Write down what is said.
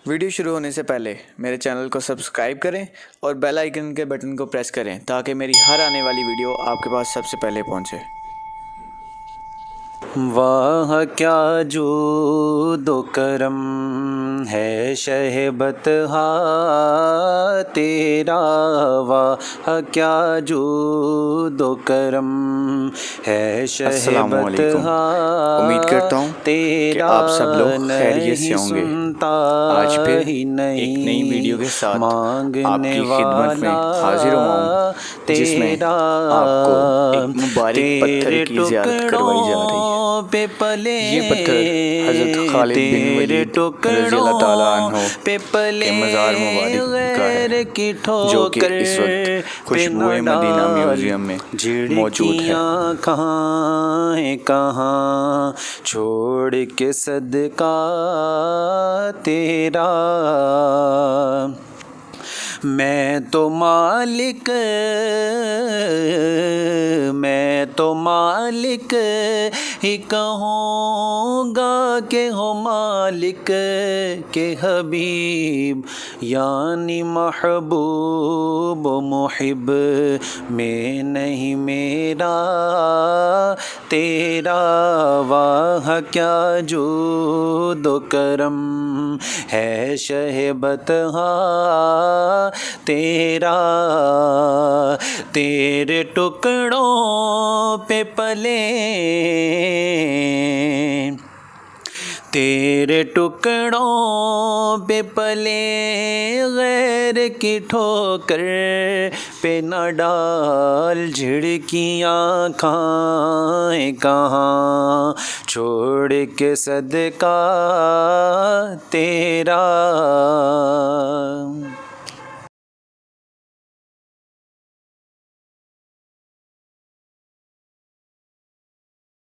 Video शुरू होने से पहले मेरे चैनल को सब्सक्राइब करें और बेल आइकन के बटन को प्रेस करें ताकि मेरी हर आने वाली वीडियो आपके पास सबसे पहले पहुंचे। वाह क्या जूदो करम है शहबतहा तेरा, वाह क्या जूदो करम है शहबतहा उम्मीद करता हूँ कि आप सब लोग खैरियत से होंगे। आज फिर एक नई वीडियो के साथ आपकी खिदमत में हाजिर हुआ हूँ, जिसमें आपको एक मुबारक पत्थर की ज़ियारत करवाई जा रही है। ये पत्थर हज़रत खालिद बिन वलीद रज़ियल्लाहु ताला अन्हु के मज़ार मुबारक का है, जो कि इस वक्त खुशबुए मदीना म्यूज़ियम में मौजूद है। कहाँ छोड़ के सदका तेरा, मैं तो मालिक ही कहूँगा के हो मालिक के हबीब, यानी महबूब मुहिब में नहीं मेरा तेरा। वाह क्या जूदो करम है शहबतहा तेरा, तेरे टुकड़ों पे पले, तेरे टुकड़ों पे पले गैर की ठोकर पे न डाल, झिड़कियाँ खाएं कहाँ छोड़ के सदका तेरा।